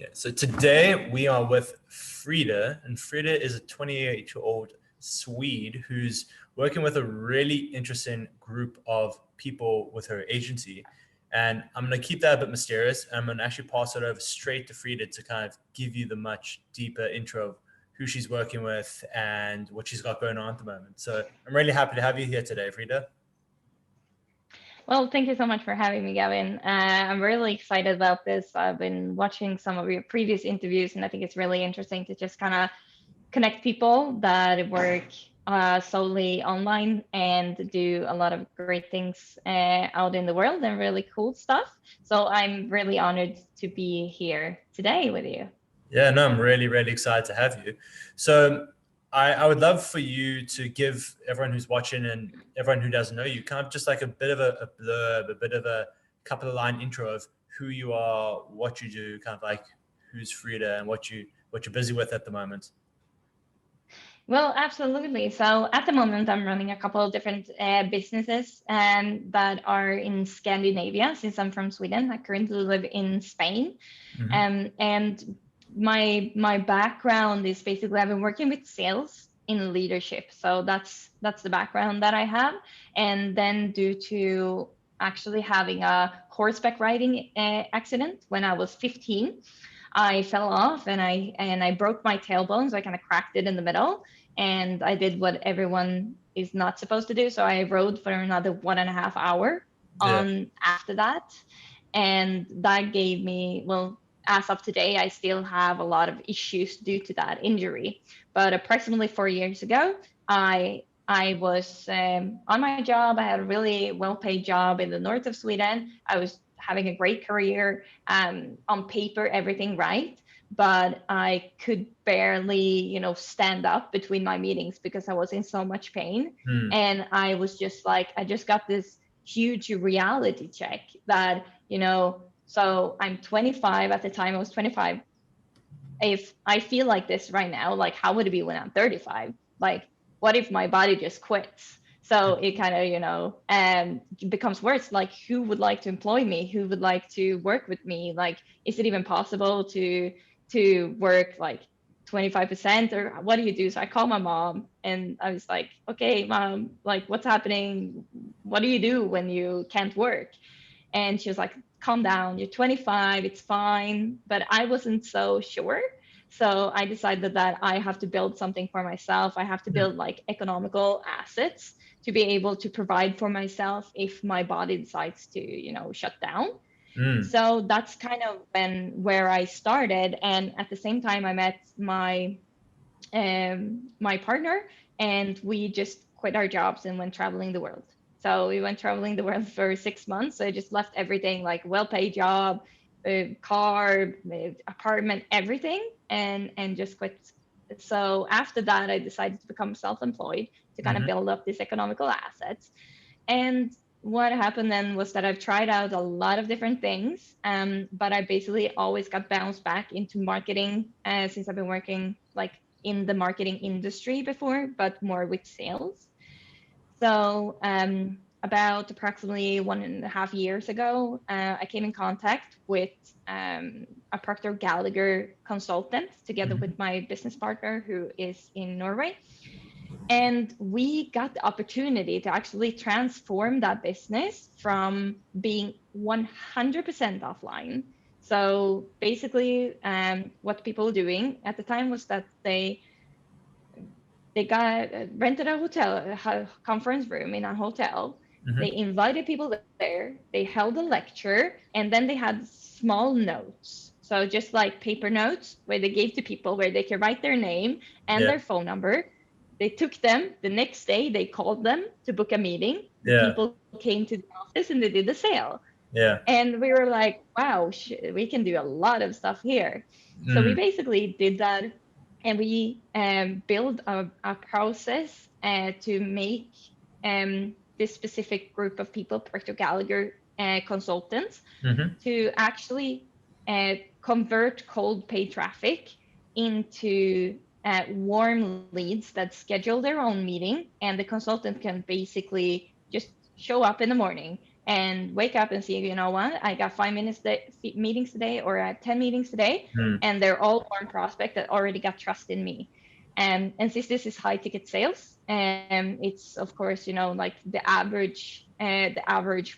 Yeah, so today we are with Frida, and Frida is a 28-year-old Swede who's working with a really interesting group of people with her agency. And I'm going to keep that a bit mysterious. And I'm going to actually pass it over straight to Frida to kind of give you the much deeper intro of who she's working with and what she's got going on at the moment. So I'm really happy to have you here today, Frida. Well, thank you so much for having me, Gavin. I'm really excited about this. I've been watching some of your previous interviews, and I think it's really interesting to just kind of connect people that work solely online and do a lot of great things out in the world and really cool stuff. So I'm really honored to be here today with you. Yeah, no, I'm really, really excited to have you. So I would love for you to give everyone who's watching and everyone who doesn't know you kind of just like a bit of a blurb, a bit of a couple of line intro of who you are, what you do, kind of like who's Frida and what you're busy with at the moment. Well, absolutely. So at the moment, I'm running a couple of different businesses that are in Scandinavia. Since I'm from Sweden, I currently live in Spain. And my background is basically I've been working with sales in leadership. So that's the background that I have. And then due to actually having a horseback riding accident when I was 15, I fell off and I broke my tailbone. So I kind of cracked it in the middle. And I did what everyone is not supposed to do. So I rode for another 1.5 hours after that. And that gave me, well, as of today, I still have a lot of issues due to that injury. But approximately 4 years ago, I was on my job. I had a really well-paid job in the north of Sweden. I was having a great career, on paper, everything right. But I could barely, stand up between my meetings because I was in so much pain. And I was just like, I just got this huge reality check that, so I'm 25 at the time. I was 25. If I feel like this right now, like how would it be when I'm 35? Like, what if my body just quits? So it kind of, becomes worse. Like, who would like to employ me? Who would like to work with me? Like, is it even possible to work like 25%, or what do you do? So I called my mom and I was like, okay, mom, like what's happening? What do you do when you can't work? And she was like, calm down, you're 25, it's fine. But I wasn't so sure. So I decided that I have to build something for myself. I have to build like economical assets to be able to provide for myself if my body decides to, shut down. So that's kind of where I started. And at the same time, I met my partner, and we just quit our jobs and went traveling the world. So we went traveling the world for 6 months. So I just left everything, like well-paid job, car, apartment, everything, and just quit. So after that, I decided to become self-employed to kind of build up these economical assets. And what happened then was that I've tried out a lot of different things, but I basically always got bounced back into marketing, since I've been working like in the marketing industry before, but more with sales. So about approximately 1.5 years ago, I came in contact with a Proctor Gallagher consultant together with my business partner who is in Norway. And we got the opportunity to actually transform that business from being 100% offline. So basically, what people were doing at the time was that they got rented a conference room in a hotel. They invited people there. They held a lecture, and then they had small notes. So just like paper notes where they gave to people where they could write their name and their phone number. They took them the next day. They called them to book a meeting. The people came to the office and they did the sale. And we were like, wow, we can do a lot of stuff here. So we basically did that, and we built a process to make this specific group of people, Proctor Gallagher consultants, to actually convert cold paid traffic into warm leads that schedule their own meeting, and the consultant can basically just show up in the morning and wake up and see, you know what, I got 5 minutes meetings today, or I have 10 meetings today, and they're all warm prospect that already got trust in me. And since this is high ticket sales, it's of course, you know, like the average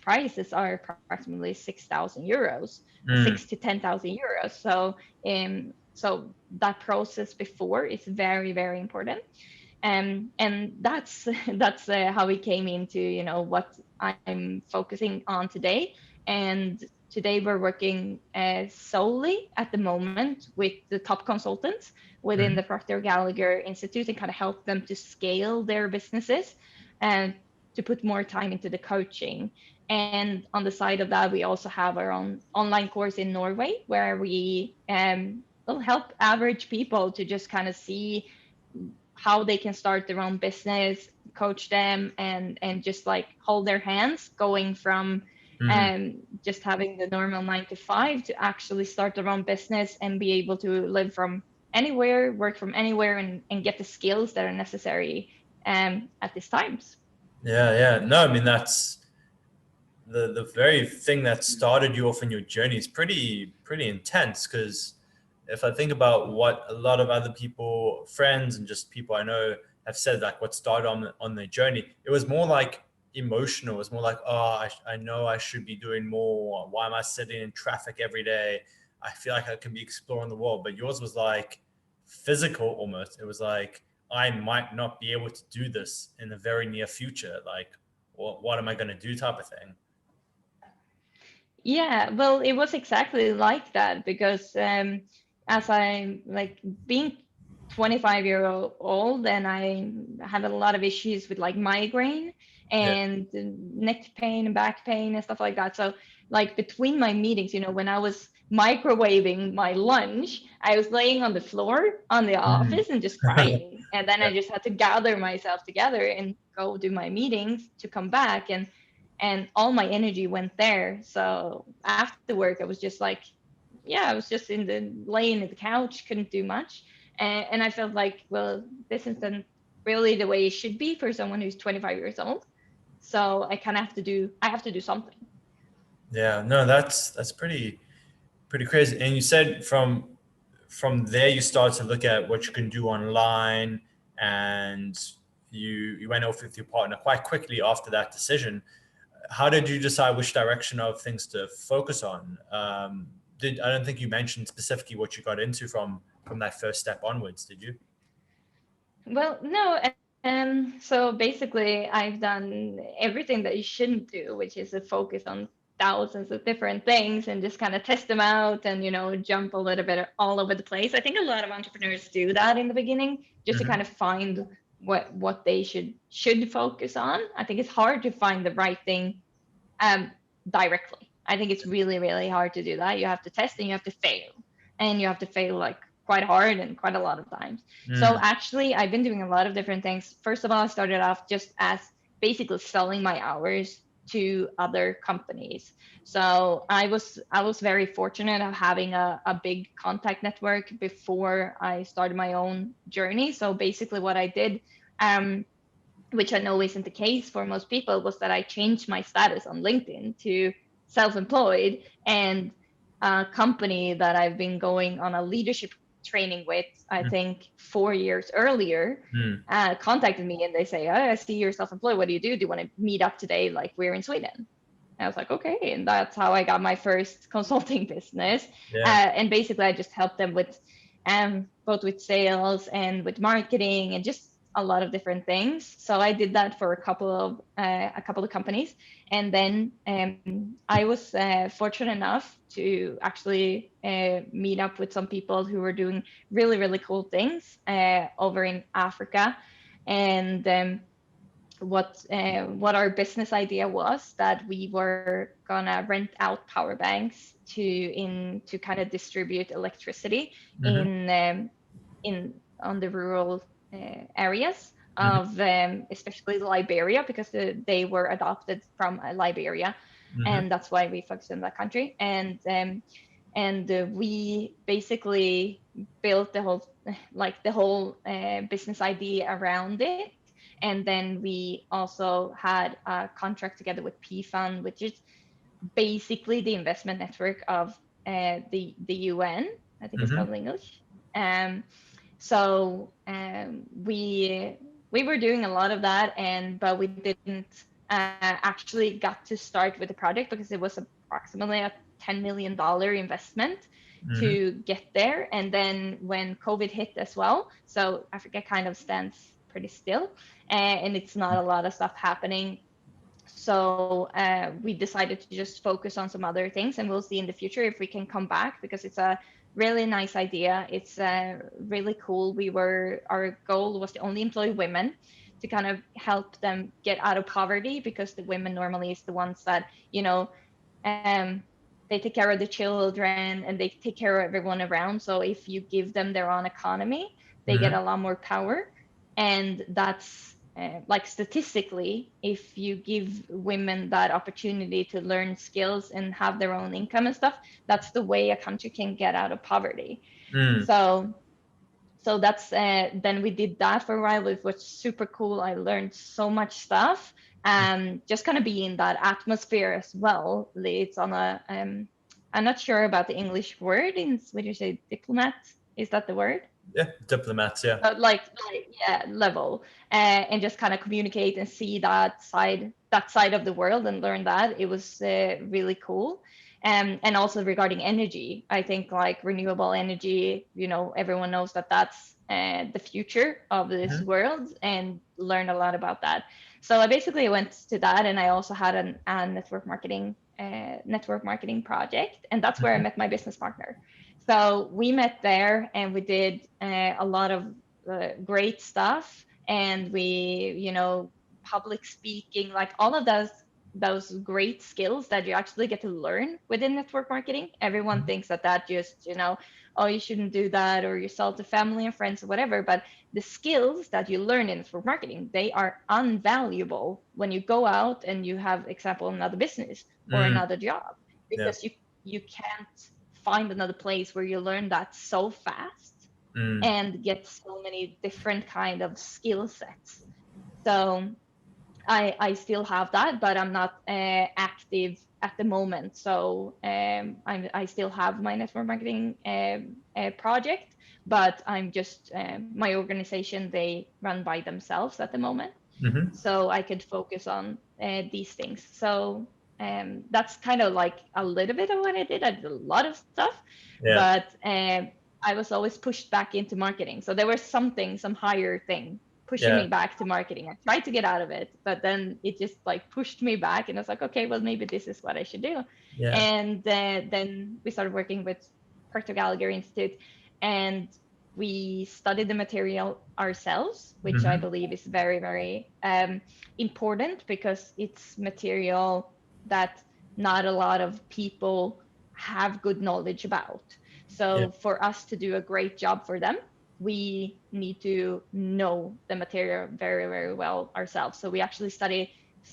prices are approximately 6,000 euros, 6 to 10,000 euros. So that process before is very, very important. And that's how we came into, you know, what I'm focusing on today. And today we're working solely at the moment with the top consultants within the Proctor Gallagher Institute, and kind of help them to scale their businesses and to put more time into the coaching. And on the side of that, we also have our own online course in Norway, where we will help average people to just kind of see how they can start their own business, coach them, and just like hold their hands going from just having the normal 9 to 5 to actually start their own business and be able to live from anywhere, work from anywhere, and get the skills that are necessary at these times. Yeah. No, I mean, that's the very thing that started you off in your journey is pretty intense. Because if I think about what a lot of other people, friends, and just people I know have said, like what started on their journey, it was more like emotional. It was more like, oh, I know I should be doing more. Why am I sitting in traffic every day? I feel like I can be exploring the world. But yours was like physical almost. It was like, I might not be able to do this in the very near future. Like, what am I going to do type of thing. Yeah, well, it was exactly like that, because as I like being 25-year old, and I had a lot of issues with like migraine and neck pain and back pain and stuff like that. So like between my meetings, you know, when I was microwaving my lunch, I was laying on the floor on the office and just crying. And then I just had to gather myself together and go do my meetings to come back, and all my energy went there. So after work, I was just like, yeah, I was just laying in the couch, couldn't do much. And I felt like, well, this isn't really the way it should be for someone who's 25 years old. So I kind of have to do something. Yeah, no, that's pretty crazy. And you said from there you started to look at what you can do online, and you went off with your partner quite quickly after that decision. How did you decide which direction of things to focus on? I don't think you mentioned specifically what you got into from that first step onwards, did you? Well, no. And so basically, I've done everything that you shouldn't do, which is to focus on thousands of different things and just kind of test them out and, you know, jump a little bit all over the place. I think a lot of entrepreneurs do that in the beginning, just to kind of find what they should focus on. I think it's hard to find the right thing directly. I think it's really, really hard to do that. You have to test and you have to fail, and you have to fail like quite hard and quite a lot of times. So actually, I've been doing a lot of different things. First of all, I started off just as basically selling my hours to other companies. So I was very fortunate of having a big contact network before I started my own journey. So basically what I did, which I know isn't the case for most people, was that I changed my status on LinkedIn to self-employed, and a company that I've been going on a leadership training with, I think 4 years earlier, contacted me, and they say, oh, I see you're self-employed. What do you do? Do you want to meet up today? Like, we're in Sweden. And I was like, okay. And that's how I got my first consulting business. And basically I just helped them with both with sales and with marketing and just a lot of different things. So I did that for a couple of companies. And then I was fortunate enough to actually meet up with some people who were doing really, really cool things over in Africa. And what our business idea was that we were gonna rent out power banks to kind of distribute electricity on the rural areas of especially Liberia, because they were adopted from Liberia, and that's why we focused on that country. And we basically built the whole business idea around it. And then we also had a contract together with 𝗕Fund, which is basically the investment network of the UN, I think it's called in English. We were doing a lot of that, but we didn't actually got to start with the project because it was approximately a $10 million investment to get there. And then when COVID hit as well, so Africa kind of stands pretty still, and it's not a lot of stuff happening. So we decided to just focus on some other things, and we'll see in the future if we can come back, because it's a really nice idea. It's really cool. Our goal was to only employ women to kind of help them get out of poverty, because the women normally is the ones that, they take care of the children and they take care of everyone around. So if you give them their own economy, they get a lot more power. And that's like statistically, if you give women that opportunity to learn skills and have their own income and stuff, that's the way a country can get out of poverty. So that's then we did that for a while, which was super cool. I learned so much stuff, just kind of be in that atmosphere as well. It's on a I'm not sure about the English word in Swedish. Say diplomat, is that the word? Yeah, diplomats, yeah. Level, and just kind of communicate and see that side of the world and learn that. It was really cool. And also regarding energy, I think like renewable energy, everyone knows that that's the future of this world, and learn a lot about that. So I basically went to that, and I also had a network marketing project, and that's where I met my business partner. So we met there, and we did a lot of great stuff, and we, public speaking, like all of those great skills that you actually get to learn within network marketing. Everyone thinks that just, oh, you shouldn't do that, or you sell to family and friends or whatever. But the skills that you learn in network marketing, they are invaluable when you go out and you have, example, another business or another job, because you can't find another place where you learn that so fast and get so many different kind of skill sets. So I still have that, but I'm not active at the moment. So I still have my network marketing project, but I'm just my organization, they run by themselves at the moment. So I could focus on these things. So that's kind of like a little bit of what I did. I did a lot of stuff, but I was always pushed back into marketing. So there was some higher thing pushing me back to marketing. I tried to get out of it, but then it just like pushed me back, and I was like, okay, well, maybe this is what I should do. And then we started working with Proctor Gallagher Institute, and we studied the material ourselves, which I believe is very, very important, because it's material that not a lot of people have good knowledge about. So for us to do a great job for them, we need to know the material very, very well ourselves. So we actually study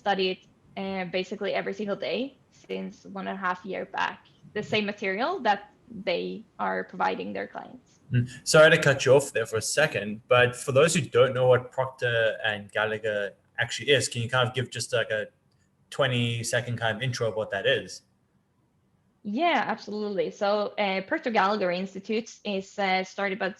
it basically every single day since 1.5 years back, the same material that they are providing their clients. Sorry to cut you off there for a second, but for those who don't know what Proctor and Gallagher actually is, can you kind of give just like a 20-second kind of intro of what that is? Yeah, absolutely. So Proctor Gallagher Institute is started by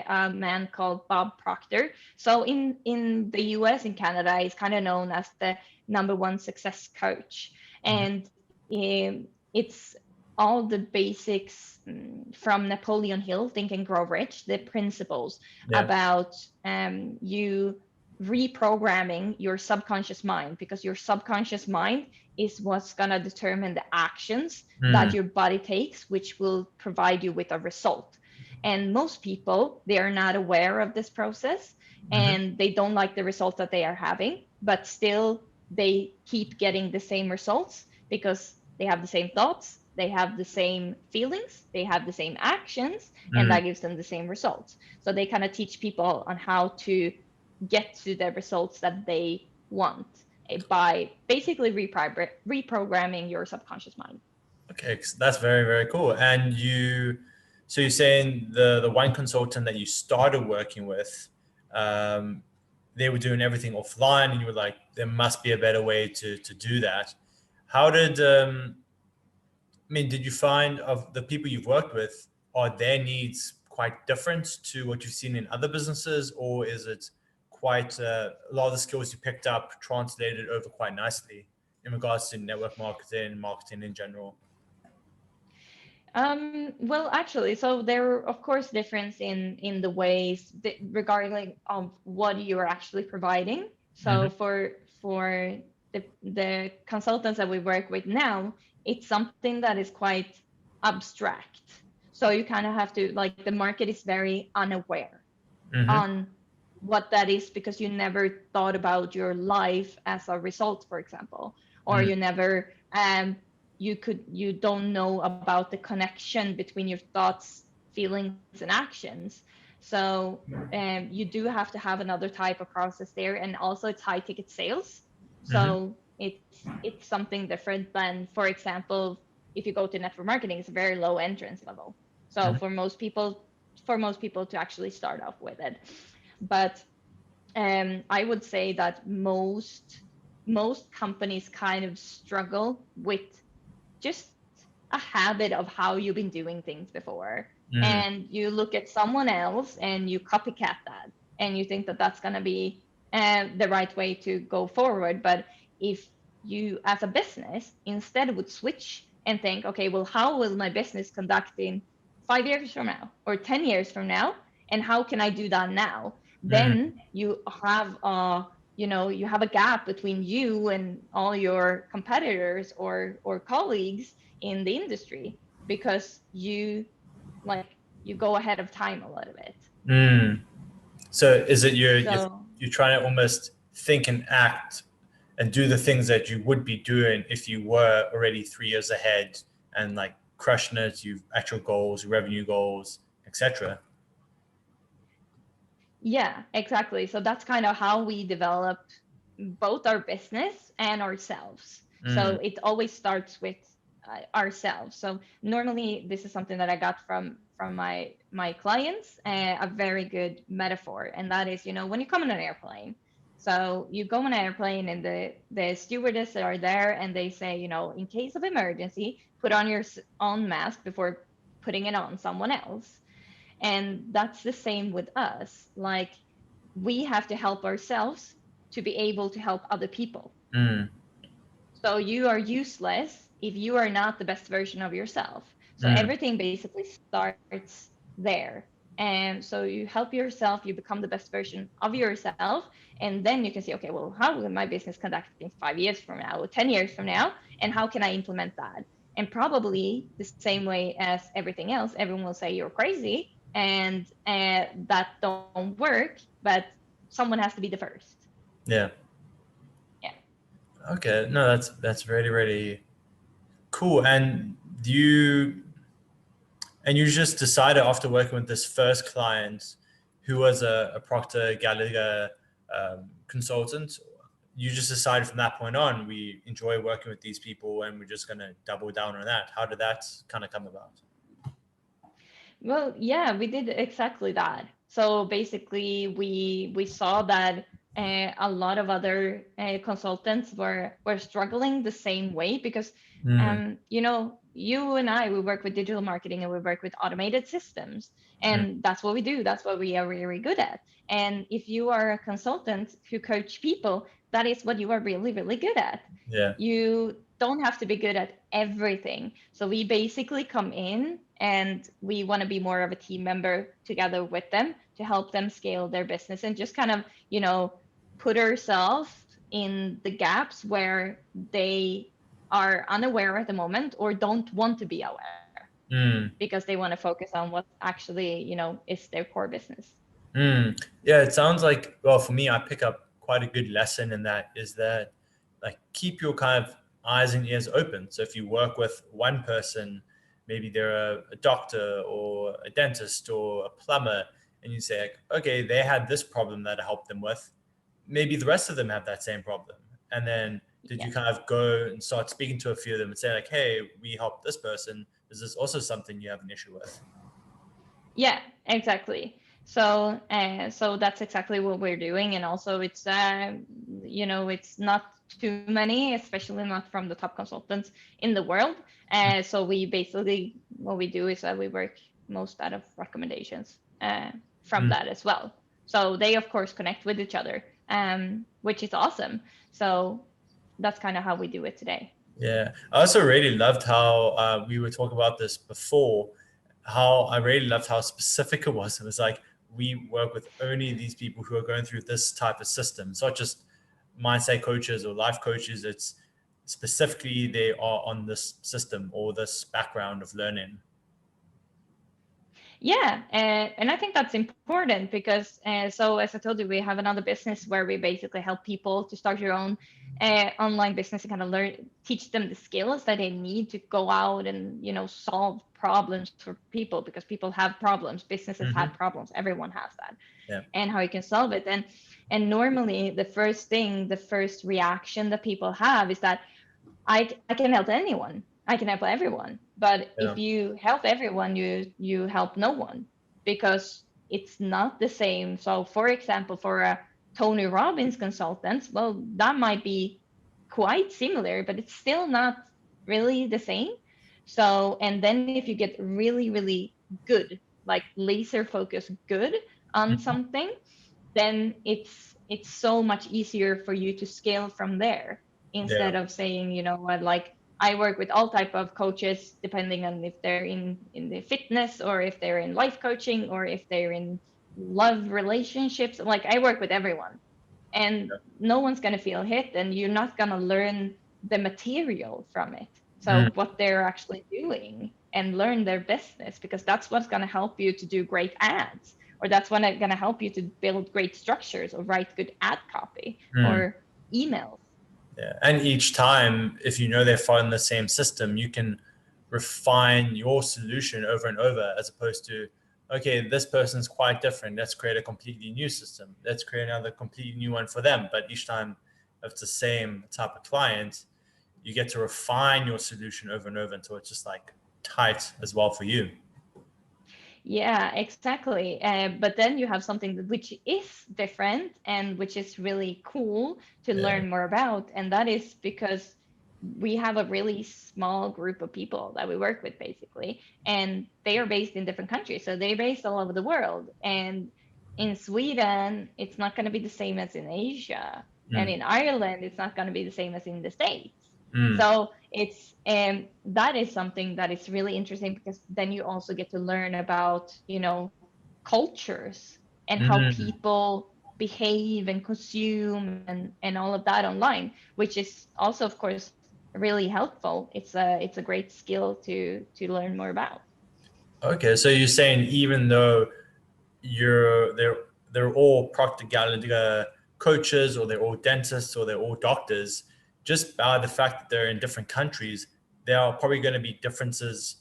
a man called Bob Proctor. So in the US and Canada, he's kind of known as the #1 success coach. And it's all the basics from Napoleon Hill, Think and Grow Rich, the principles about you reprogramming your subconscious mind, because your subconscious mind is what's going to determine the actions that your body takes, which will provide you with a result. And most people, they are not aware of this process, and they don't like the results that they are having, but still they keep getting the same results because they have the same thoughts, they have the same feelings, they have the same actions, and that gives them the same results. So they kind of teach people on how to get to the results that they want by basically reprogramming your subconscious mind. Okay, that's very, very cool. And so you're saying the wine consultant that you started working with, they were doing everything offline, and you were like, there must be a better way to do that. How did, did you find of the people you've worked with, are their needs quite different to what you've seen in other businesses, or is it quite a lot of the skills you picked up translated over quite nicely in regards to network marketing, marketing in general? Well, actually, so there are, of course, difference in the ways that, regarding of what you're actually providing. So for the consultants that we work with now, it's something that is quite abstract. So you kind of have to, like, the market is very unaware on what that is, because you never thought about your life as a result, for example, or you never you don't know about the connection between your thoughts, feelings, and actions. So you do have to have another type of process there, and also it's high ticket sales. So it's something different than, for example, if you go to network marketing, it's a very low entrance level. So for most people to actually start off with it. But I would say that most companies kind of struggle with just a habit of how you've been doing things before. And you look at someone else and you copycat that, and you think that that's going to be the right way to go forward. But if you, as a business, instead would switch and think, okay, well, how will my business conduct in 5 years from now or 10 years from now, and how can I do that now? Then you have you have a gap between you and all your competitors or colleagues in the industry, because you go ahead of time a little bit. So is it you're trying to almost think and act and do the things that you would be doing if you were already 3 years ahead and like crushing it, you've actual goals, revenue goals, etc. Yeah, exactly. So that's kind of how we developed both our business and ourselves. So it always starts with ourselves. So normally this is something that I got from my clients, a very good metaphor, and that is, when you come on an airplane. So you go on an airplane, and the stewardess are there, and they say, in case of emergency, put on your own mask before putting it on someone else. And that's the same with us. Like, we have to help ourselves to be able to help other people. So you are useless if you are not the best version of yourself. So everything basically starts there. And so you help yourself, you become the best version of yourself, and then you can see, okay, well, how will my business conduct in 5 years from now or 10 years from now, and how can I implement that? And probably the same way as everything else, everyone will say you're crazy, and that don't work, but someone has to be the first. Yeah. Okay, no, that's really, really cool. And you just decided after working with this first client, who was a Proctor Gallagher consultant, you just decided from that point on, we enjoy working with these people and we're just going to double down on that. How did that kind of come about? Well, yeah, we did exactly that. So basically, we saw that a lot of other consultants were struggling the same way, because you and I, we work with digital marketing and we work with automated systems, and that's what we do. That's what we are really good at. And if you are a consultant who coach people, that is what you are really, really good at. Yeah. You don't have to be good at everything. So we basically come in and we want to be more of a team member together with them to help them scale their business, and just kind of, put ourselves in the gaps where they are unaware at the moment or don't want to be aware, because they want to focus on what actually, is their core business. Yeah, it sounds like, well, for me, I pick up quite a good lesson in that, is that like keep your kind of eyes and ears open. So if you work with one person, maybe they're a doctor or a dentist or a plumber, and you say, like, okay, they had this problem that I helped them with. Maybe the rest of them have that same problem. And then did you kind of go and start speaking to a few of them and say, like, hey, we helped this person. Is this also something you have an issue with? Yeah, exactly. So that's exactly what we're doing. And also it's, it's not too many, especially not from the top consultants in the world. So we basically, what we do is that we work most out of recommendations from that as well. So they of course connect with each other, which is awesome. So that's kind of how we do it today. Yeah, I also really loved how we were talking about this before, how I really loved how specific it was. It was like, we work with only these people who are going through this type of system. It's not just mindset coaches or life coaches. It's specifically they are on this system or this background of learning. Yeah, and I think that's important because, so as I told you, we have another business where we basically help people to start your own online business and kind of teach them the skills that they need to go out and, solve problems for people, because people have problems, businesses have problems, everyone has that. Yeah. And how you can solve it. And normally the first reaction that people have is that I can help anyone. I can help everyone. But if you help everyone, you help no one, because it's not the same. So for example, for a Tony Robbins consultant, well, that might be quite similar, but it's still not really the same. So, and then if you get really, really good, like laser focused good on something, then it's so much easier for you to scale from there, instead of saying, what, like, I work with all type of coaches, depending on if they're in the fitness, or if they're in life coaching, or if they're in love relationships. Like, I work with everyone, and no one's going to feel hit, and you're not going to learn the material from it. So what they're actually doing, and learn their business, because that's what's going to help you to do great ads, or that's what's going to help you to build great structures, or write good ad copy or emails. Yeah, and each time, if you know they're following the same system, you can refine your solution over and over, as opposed to, okay, this person's quite different, let's create a completely new system. Let's create another completely new one for them. But each time, if it's the same type of client, you get to refine your solution over and over until it's just like tight as well for you. Yeah, exactly. But then you have something which is different, and which is really cool to learn more about. And that is because we have a really small group of people that we work with, basically, and they are based in different countries. So they're based all over the world. And in Sweden, it's not going to be the same as in Asia. And in Ireland, it's not going to be the same as in the States. So it's, that is something that is really interesting, because then you also get to learn about, cultures, and how people behave and consume, and all of that online, which is also, of course, really helpful. It's a great skill to learn more about. Okay, so you're saying even though they're all Proctor Gallagher coaches, or they're all dentists, or they're all doctors, just by the fact that they're in different countries, there are probably going to be differences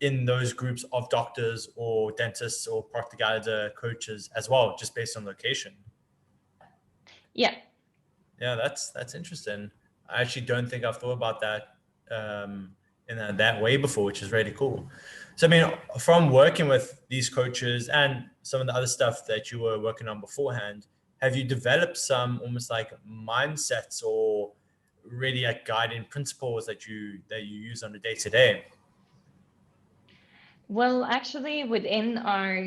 in those groups of doctors or dentists or Proctor Gallagher coaches as well, just based on location. Yeah. Yeah, that's interesting. I actually don't think I've thought about that in that way before, which is really cool. So, I mean, from working with these coaches and some of the other stuff that you were working on beforehand, have you developed some almost like mindsets, or really like guiding principles that you use on a day-to-day? Well, actually, within our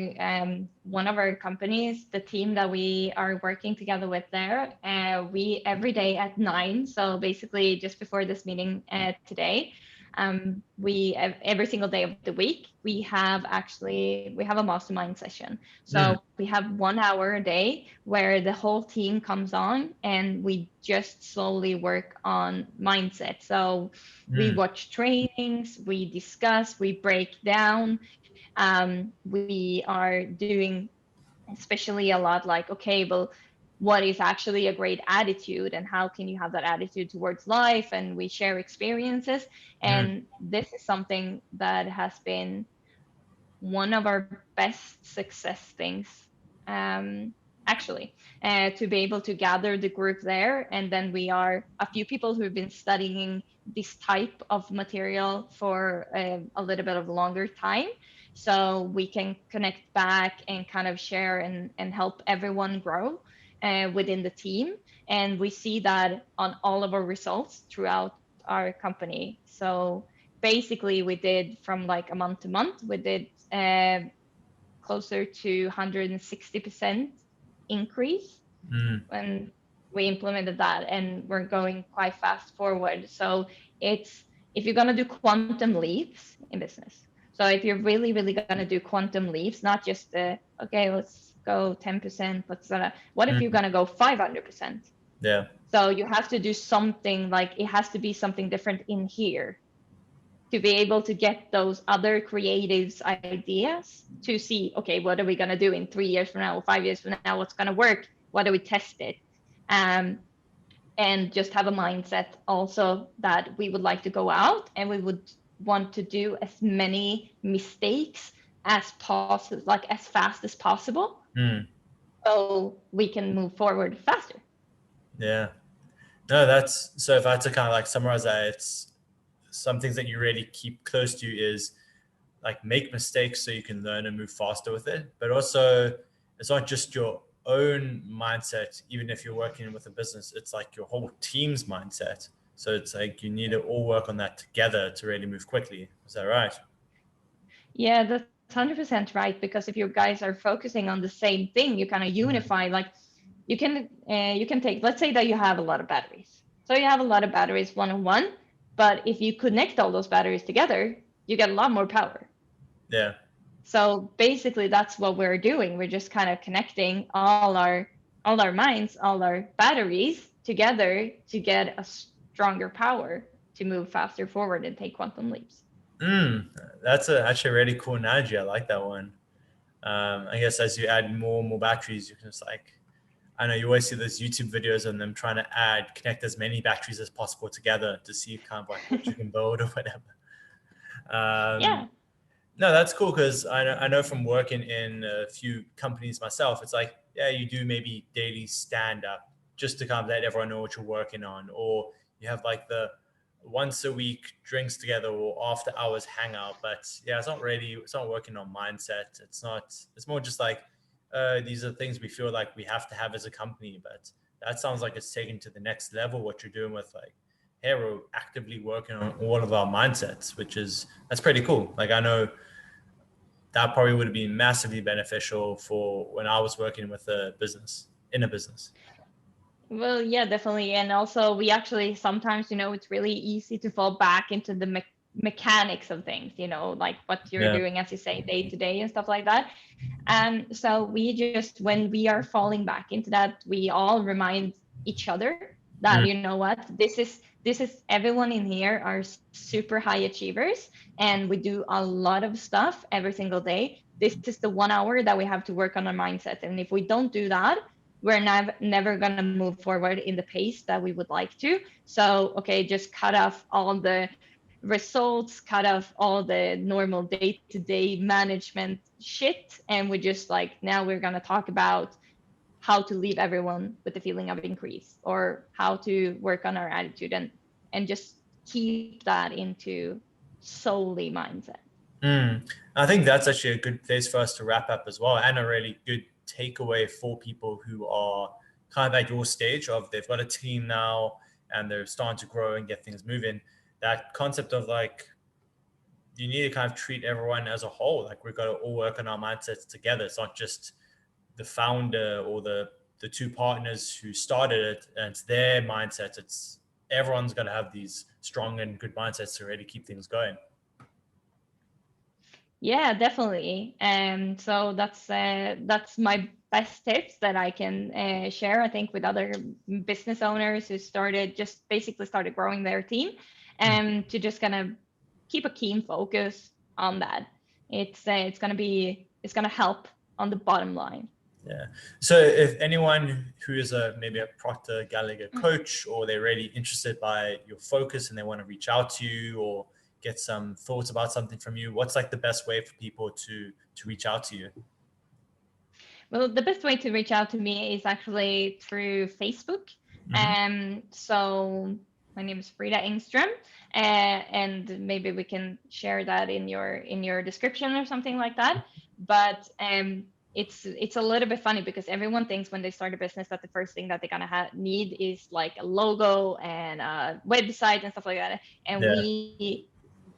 one of our companies, the team that we are working together with there, we every day at 9, so basically just before this meeting today, we every single day of the week, we have a mastermind session. So we have 1 hour a day where the whole team comes on, and we just slowly work on mindset. So we watch trainings, we discuss, we break down. We are doing especially a lot like, okay, well, what is actually a great attitude, and how can you have that attitude towards life? And we share experiences. And this is something that has been one of our best success things, actually, to be able to gather the group there. And then we are a few people who have been studying this type of material for a little bit of a longer time. so we can connect back and kind of share and help everyone grow within the team. And we see that on all of our results throughout our company. So basically we did from like a month to month, we did closer to 160% increase when we implemented that, and we're going quite fast forward. So it's, if you're going to do quantum leaps in business, so if you're really going to do quantum leaps, not just okay, let's go 10%, what if you're going to go 500%? Yeah. So you have to do something, like it has to be something different in here to be able to get those other creatives ideas to see, okay, what are we going to do in 3 years from now or 5 years from now? What's going to work? What do we test it? And just have a mindset also that we would like to go out and we would want to do as many mistakes as possible, like as fast as possible, so we can move forward faster. Yeah. No, that's, so if I had to kind of like summarize that, it's some things that you really keep close to is like make mistakes so you can learn and move faster with it. But also it's not just your own mindset, even if you're working with a business, it's like your whole team's mindset. So it's like you need to all work on that together to really move quickly. Is that right? Yeah, that's 100% right. Because if you guys are focusing on the same thing, you kind of unify. Like you can take, let's say that you have a lot of batteries. So you have a lot of batteries one-on-one, but if you connect all those batteries together, you get a lot more power. Yeah. So basically that's what we're doing. We're just kind of connecting all our minds, all our batteries together to get a stronger power to move faster forward and take quantum leaps. That's actually a really cool analogy. I like that one. I guess as you add more and more batteries, you can just like, I know you always see those YouTube videos on them trying to connect as many batteries as possible together to see kind of like what you can build or whatever. Yeah. No, that's cool, because I know from working in a few companies myself, it's like, yeah, you do maybe daily stand up just to kind of let everyone know what you're working on, or you have like the once a week drinks together or after hours hangout. But yeah, it's not working on mindset. It's more just like, these are things we feel like we have to have as a company. But that sounds like it's taken to the next level, what you're doing with like, hey, we're actively working on all of our mindsets, that's pretty cool. Like I know that probably would have been massively beneficial for when I was working with in a business. Well, yeah, definitely. And also we actually sometimes, it's really easy to fall back into the mechanics of things, like what you're doing, as you say, day to day and stuff like that. And so we just, when we are falling back into that, we all remind each other that, you know what, this is everyone in here are super high achievers, and we do a lot of stuff every single day. This is the 1 hour that we have to work on our mindset. And if we don't do that, we're never going to move forward in the pace that we would like to. So, okay, just cut off all the results, cut off all the normal day-to-day management shit. And we just like, now we're going to talk about how to leave everyone with the feeling of increase, or how to work on our attitude, and just keep that into solely mindset. I think that's actually a good place for us to wrap up as well, and a really good takeaway for people who are kind of at your stage of, they've got a team now and they're starting to grow and get things moving. That concept of like, you need to kind of treat everyone as a whole. Like we've got to all work on our mindsets together. It's not just the founder or the two partners who started it and it's their mindset. It's everyone's got to have these strong and good mindsets to really keep things going. Yeah, definitely. And so that's my best tips that I can share, I think, with other business owners who basically started growing their team, and to just kind of keep a keen focus on that. It's going to help on the bottom line. Yeah. So if anyone who is maybe a Proctor Gallagher coach, or they're really interested by your focus and they want to reach out to you or get some thoughts about something from you, what's like the best way for people to reach out to you? Well, the best way to reach out to me is actually through Facebook. So My name is Frida Engström, and maybe we can share that in your description or something like that. But it's a little bit funny because everyone thinks when they start a business that the first thing that they're gonna need is like a logo and a website and stuff like that. And Yeah. we,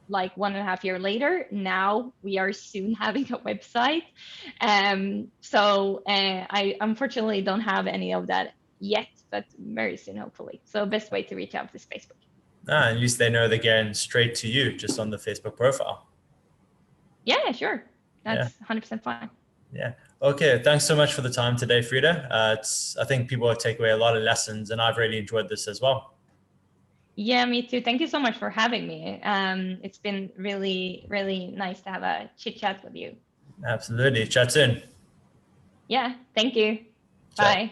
like 1.5 years later, now we are soon having a website. So I unfortunately don't have any of that yet, but very soon, hopefully. So best way to reach out is Facebook. At least they know they're getting straight to you just on the Facebook profile. Yeah, sure. That's 100% fine. Yeah. Okay. Thanks so much for the time today, Frida. I think people will take away a lot of lessons, and I've really enjoyed this as well. Yeah, me too. Thank you so much for having me. It's been really, really nice to have a chit chat with you. Absolutely. Chat soon. Yeah. Thank you. Ciao. Bye.